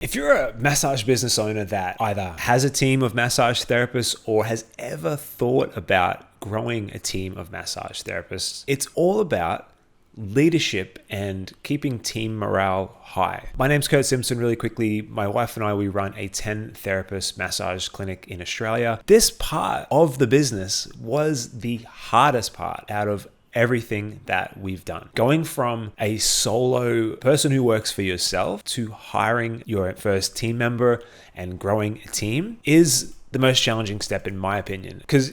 If you're a massage business owner that either has a team of massage therapists or has ever thought about growing a team of massage therapists, it's all about leadership and keeping team morale high. My name's Kurt Simpson. Really quickly, my wife and I, we run a 10 therapist massage clinic in Australia. This part of the business was the hardest part out of everything that we've done. Going from a solo person who works for yourself to hiring your first team member and growing a team is the most challenging step in my opinion. Because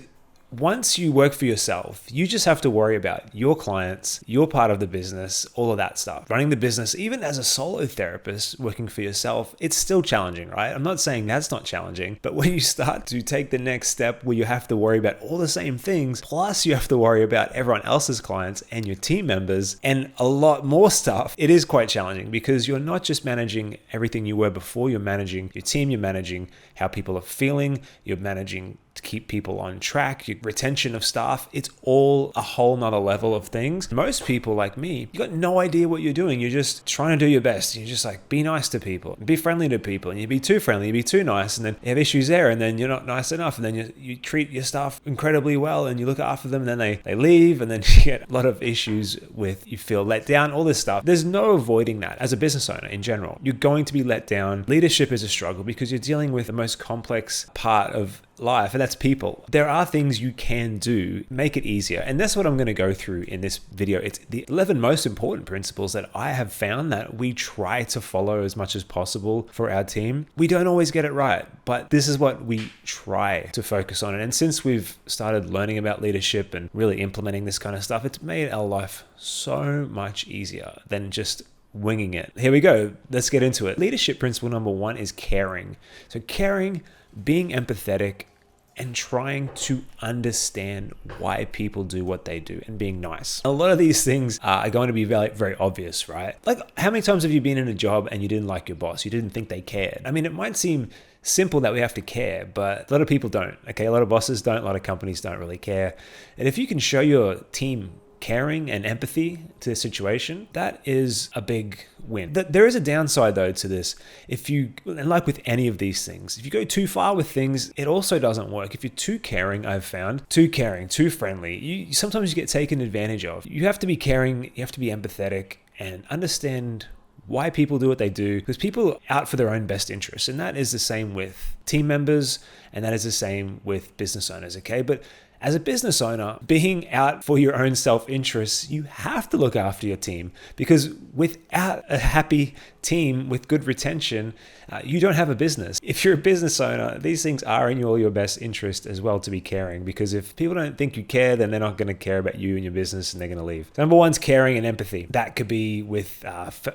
once you work for yourself, you just have to worry about your clients, your part of the business, all of that stuff. Running the business, even as a solo therapist working for yourself, it's still challenging, right? I'm not saying that's not challenging, but when you start to take the next step where you have to worry about all the same things, plus you have to worry about everyone else's clients and your team members and a lot more stuff, it is quite challenging because you're not just managing everything you were before, you're managing your team, you're managing how people are feeling, you're managing to keep people on track, your retention of staff. It's all a whole nother level of things. Most people like me, you got no idea what you're doing. You're just trying to do your best. You're just like, be nice to people, be friendly to people, and you be too friendly, you be too nice, and then you have issues there, and then you're not nice enough, and then you treat your staff incredibly well, and you look after them, and then they leave, and then you get a lot of issues with, you feel let down, all this stuff. There's no avoiding that as a business owner in general. You're going to be let down. Leadership is a struggle because you're dealing with the most complex part of life, and that's people. There are things you can do, make it easier. And that's what I'm going to go through in this video. It's the 11 most important principles that I have found that we try to follow as much as possible for our team. We don't always get it right, but this is what we try to focus on. And since we've started learning about leadership and really implementing this kind of stuff, it's made our life so much easier than just winging it. Here we go. Let's get into it. Leadership principle number 1 is caring. So caring, being empathetic, and trying to understand why people do what they do and being nice. A lot of these things are going to be very, very obvious, right? Like, how many times have you been in a job and you didn't like your boss? You didn't think they cared. I mean, it might seem simple that we have to care, but a lot of people don't, okay? A lot of bosses don't, a lot of companies don't really care. And if you can show your team caring and empathy to the situation, that is a big win. There is a downside though to this. And like with any of these things, if you go too far with things, it also doesn't work. If you're too caring, I've found, too caring, too friendly, sometimes you get taken advantage of. You have to be caring, you have to be empathetic and understand why people do what they do, because people are out for their own best interests. And that is the same with team members, and that is the same with business owners, okay? But as a business owner, being out for your own self-interest, you have to look after your team, because without a happy team with good retention, you don't have a business. If you're a business owner, these things are in your best interest as well to be caring, because if people don't think you care, then they're not going to care about you and your business and they're going to leave. So number 1's caring and empathy. That could be with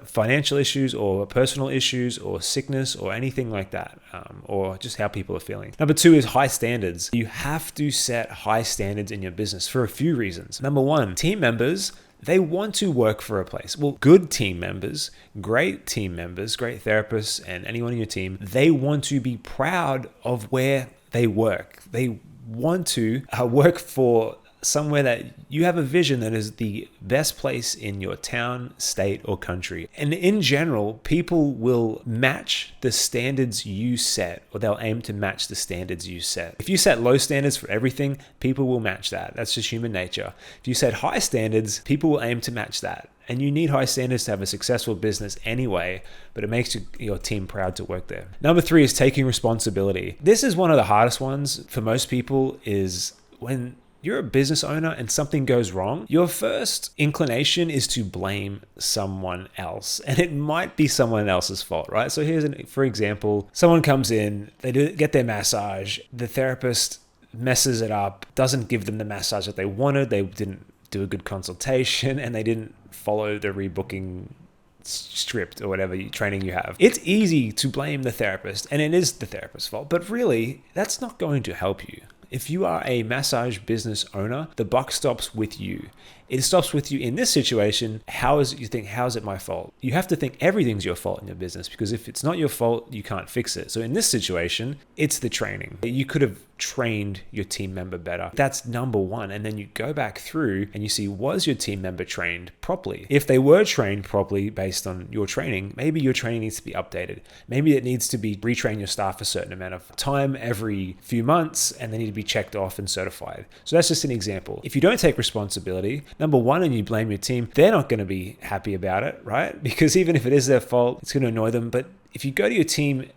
financial issues or personal issues or sickness or anything like that, or just how people are feeling. Number 2 is high standards. You have to set high standards in your business for a few reasons. Number 1, team members, they want to work for a place. Well, good team members, great therapists, and anyone in your team, they want to be proud of where they work. They want to work for somewhere that you have a vision that is the best place in your town, state, or country. And in general, people will match the standards you set, or they'll aim to match the standards you set. If you set low standards for everything, people will match that. That's just human nature. If you set high standards, people will aim to match that. And you need high standards to have a successful business anyway, but it makes your team proud to work there. Number 3 is taking responsibility. This is one of the hardest ones for most people, is when you're a business owner and something goes wrong, your first inclination is to blame someone else. And it might be someone else's fault, right? So for example, someone comes in, they get their massage, the therapist messes it up, doesn't give them the massage that they wanted, they didn't do a good consultation, and they didn't follow the rebooking script or whatever training you have. It's easy to blame the therapist, and it is the therapist's fault, but really, that's not going to help you. If you are a massage business owner, the buck stops with you. It stops with you in this situation. How is it my fault? You have to think everything's your fault in your business, because if it's not your fault, you can't fix it. So in this situation, it's the training. You could have trained your team member better. That's number one. And then you go back through and you see, was your team member trained properly? If they were trained properly based on your training, maybe your training needs to be updated. Maybe it needs to be retrain your staff a certain amount of time every few months, and they need to be checked off and certified. So that's just an example. If you don't take responsibility, number one, and you blame your team, they're not going to be happy about it, right? Because even if it is their fault, it's going to annoy them. But if you go to your team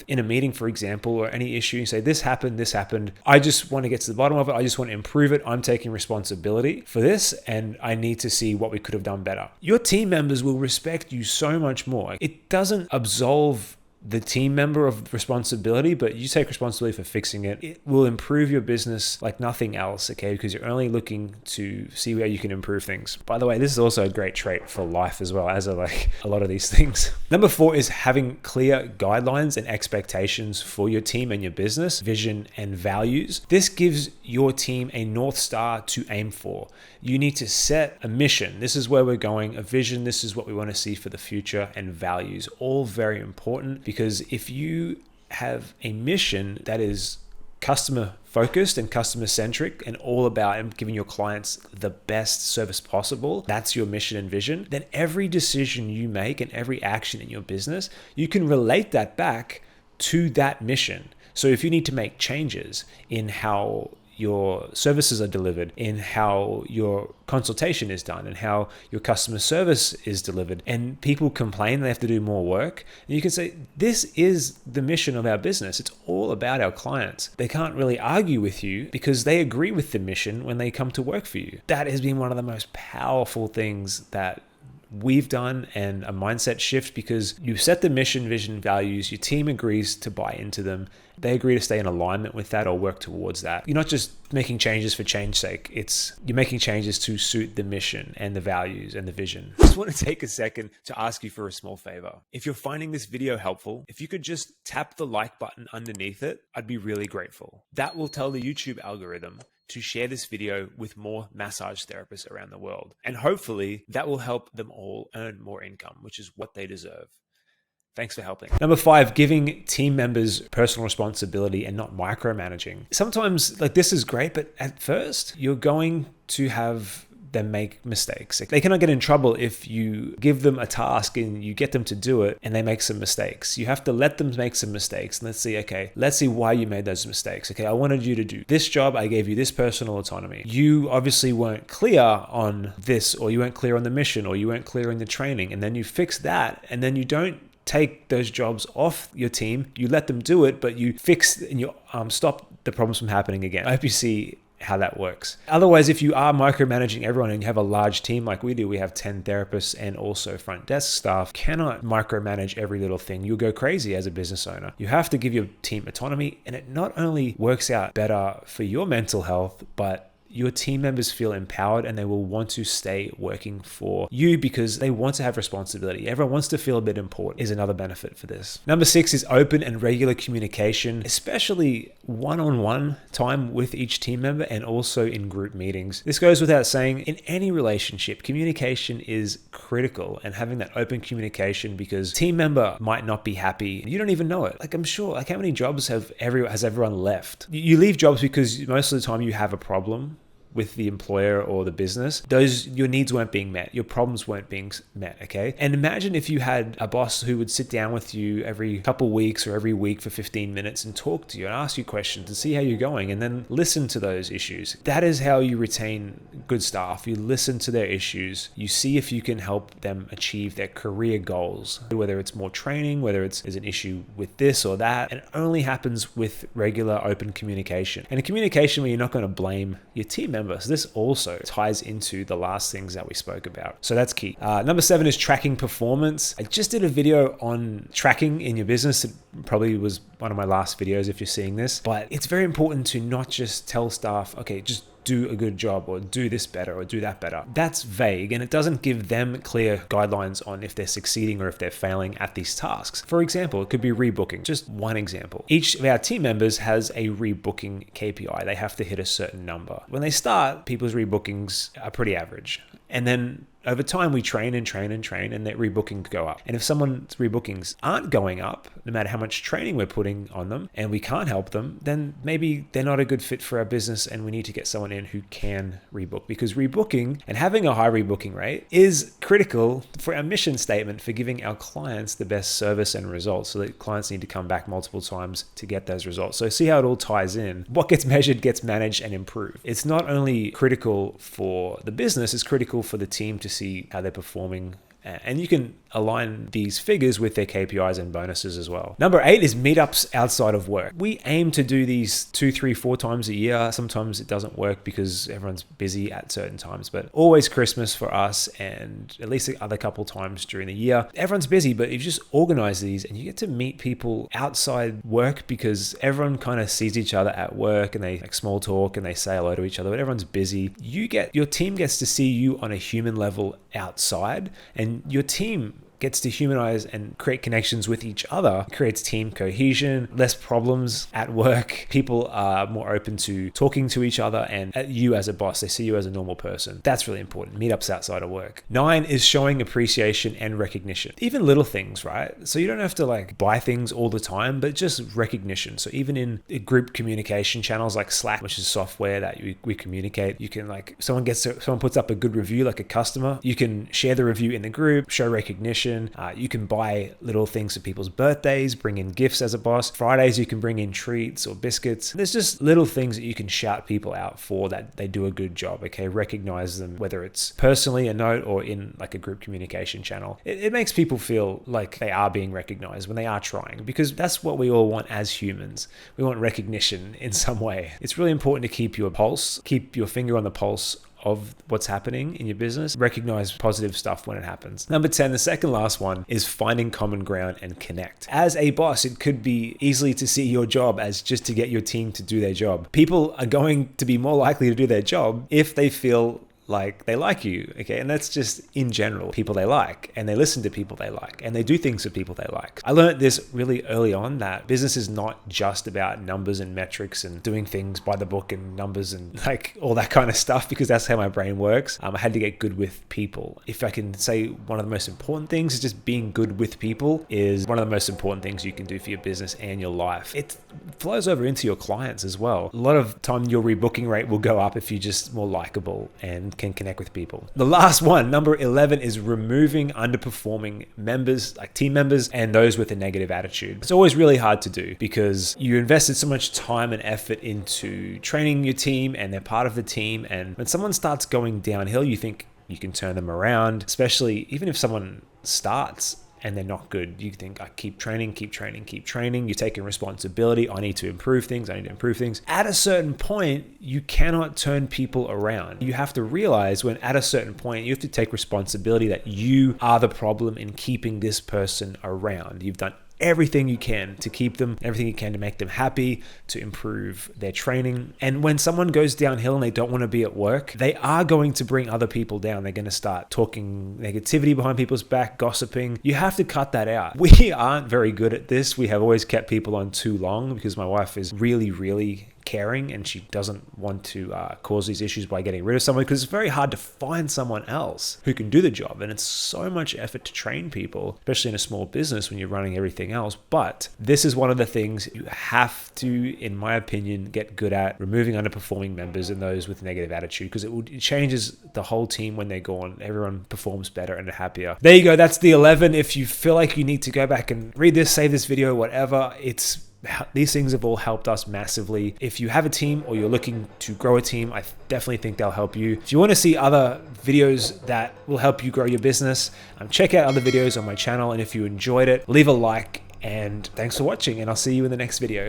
in a meeting, for example, or any issue, you say, this happened. I just want to get to the bottom of it. I just want to improve it. I'm taking responsibility for this, and I need to see what we could have done better. Your team members will respect you so much more. It doesn't absolve the team member of responsibility, but you take responsibility for fixing it. It will improve your business like nothing else, okay? Because you're only looking to see where you can improve things. By the way, this is also a great trait for life as well, as are like a lot of these things. Number 4 is having clear guidelines and expectations for your team and your business, vision and values. This gives your team a North Star to aim for. You need to set a mission. This is where we're going, a vision. This is what we want to see for the future, and values, all very important. Because if you have a mission that is customer focused and customer centric and all about giving your clients the best service possible, that's your mission and vision, then every decision you make and every action in your business, you can relate that back to that mission. So if you need to make changes in how your services are delivered, in how your consultation is done, and how your customer service is delivered, and people complain they have to do more work, and you can say, this is the mission of our business. It's all about our clients. They can't really argue with you because they agree with the mission when they come to work for you. That has been one of the most powerful things that we've done, and a mindset shift, because you set the mission, vision, values, your team agrees to buy into them. They agree to stay in alignment with that or work towards that. You're not just making changes for change's sake. You're making changes to suit the mission and the values and the vision. I just want to take a second to ask you for a small favor. If you're finding this video helpful, if you could just tap the like button underneath it, I'd be really grateful. That will tell the YouTube algorithm to share this video with more massage therapists around the world. And hopefully that will help them all earn more income, which is what they deserve. Thanks for helping. Number 5, giving team members personal responsibility and not micromanaging. Sometimes this is great, but at first you're going to have them make mistakes. They cannot get in trouble if you give them a task and you get them to do it and they make some mistakes. You have to let them make some mistakes. And let's see why you made those mistakes. Okay, I wanted you to do this job. I gave you this personal autonomy. You obviously weren't clear on this, or you weren't clear on the mission, or you weren't clear in the training. And then you fix that, and then you don't take those jobs off your team. You let them do it, but you fix and you stop the problems from happening again. I hope you see how that works. Otherwise, if you are micromanaging everyone and you have a large team like we do, we have 10 therapists and also front desk staff, cannot micromanage every little thing. You'll go crazy as a business owner. You have to give your team autonomy, and it not only works out better for your mental health, but your team members feel empowered and they will want to stay working for you because they want to have responsibility. Everyone wants to feel a bit important, is another benefit for this. Number 6 is open and regular communication, especially one-on-one time with each team member and also in group meetings. This goes without saying, in any relationship, communication is critical, and having that open communication, because team member might not be happy. You don't even know it. I'm sure, how many jobs has everyone left? You leave jobs because most of the time you have a problem with the employer or the business. Your needs weren't being met. Your problems weren't being met, okay? And imagine if you had a boss who would sit down with you every couple weeks or every week for 15 minutes and talk to you and ask you questions and see how you're going, and then listen to those issues. That is how you retain good staff. You listen to their issues. You see if you can help them achieve their career goals, whether it's more training, whether there's an issue with this or that. And it only happens with regular open communication. And a communication where you're not going to blame your team members. So this also ties into the last things that we spoke about. So that's key. Number 7 is tracking performance. I just did a video on tracking in your business. It probably was one of my last videos if you're seeing this, but it's very important to not just tell staff, okay, just do a good job or do this better or do that better. That's vague, and it doesn't give them clear guidelines on if they're succeeding or if they're failing at these tasks. For example, it could be rebooking. Just one example. Each of our team members has a rebooking KPI. They have to hit a certain number. When they start, people's rebookings are pretty average. And then over time, we train and train and train, and that rebookings go up. And if someone's rebookings aren't going up, no matter how much training we're putting on them, and we can't help them, then maybe they're not a good fit for our business, and we need to get someone in who can rebook. Because rebooking and having a high rebooking rate is critical for our mission statement for giving our clients the best service and results. So that clients need to come back multiple times to get those results. So see how it all ties in. What gets measured gets managed and improved. It's not only critical for the business, it's critical for the team to see how they're performing. And you can align these figures with their KPIs and bonuses as well. Number 8 is meetups outside of work. We aim to do these 2, 3, 4 times a year. Sometimes it doesn't work because everyone's busy at certain times, but always Christmas for us, and at least the other couple times during the year. Everyone's busy, but you just organize these and you get to meet people outside work because everyone kind of sees each other at work and they like small talk and they say hello to each other, but everyone's busy. Your team gets to see you on a human level outside, and your team gets to humanize and create connections with each other. It creates team cohesion, less problems at work. People are more open to talking to each other, and you as a boss, they see you as a normal person. That's really important. Meetups outside of work. 9 is showing appreciation and recognition. Even little things, right? So you don't have to like buy things all the time, but just recognition. So even in group communication channels like Slack, which is software that we communicate, you can like, someone puts up a good review, like a customer, you can share the review in the group, show recognition. You can buy little things for people's birthdays, bring in gifts as a boss. Fridays, you can bring in treats or biscuits. There's just little things that you can shout people out for that they do a good job, okay? Recognize them, whether it's personally a note or in like a group communication channel. It makes people feel like they are being recognized when they are trying, because that's what we all want as humans. We want recognition in some way. It's really important to keep your finger on the pulse of what's happening in your business. Recognize positive stuff when it happens. Number 10, the second last one, is finding common ground and connect. As a boss, it could be easily to see your job as just to get your team to do their job. People are going to be more likely to do their job if they feel like they like you, okay? And that's just in general, people they like, and they listen to people they like, and they do things for people they like. I learned this really early on, that business is not just about numbers and metrics and doing things by the book and numbers and like all that kind of stuff, because that's how my brain works. I had to get good with people. If I can say one of the most important things is just being good with people is one of the most important things you can do for your business and your life. It flows over into your clients as well. A lot of time your rebooking rate will go up if you're just more likable and can connect with people. The last one, number 11, is removing underperforming members, like team members, and those with a negative attitude. It's always really hard to do because you invested so much time and effort into training your team and they're part of the team. And when someone starts going downhill, you think you can turn them around, especially even if someone starts and they're not good. You think, I keep training. You're taking responsibility. I need to improve things. At a certain point, you cannot turn people around. You have to realize when at a certain point, you have to take responsibility that you are the problem in keeping this person around. You've done everything you can to keep them, everything you can to make them happy, to improve their training. And when someone goes downhill and they don't want to be at work, they are going to bring other people down. They're going to start talking negativity behind people's back, gossiping. You have to cut that out. We aren't very good at this. We have always kept people on too long because my wife is really, really caring and she doesn't want to cause these issues by getting rid of someone, because it's very hard to find someone else who can do the job, and it's so much effort to train people, especially in a small business when you're running everything else. But this is one of the things you have to, in my opinion, get good at: removing underperforming members and those with negative attitude, because it changes the whole team when they're gone. Everyone performs better and happier. There you go. That's the 11. If you feel like you need to go back and read this, save this video, whatever, these things have all helped us massively. If you have a team or you're looking to grow a team, I definitely think they'll help you. If you want to see other videos that will help you grow your business, check out other videos on my channel. And if you enjoyed it, leave a like, and thanks for watching, and I'll see you in the next video.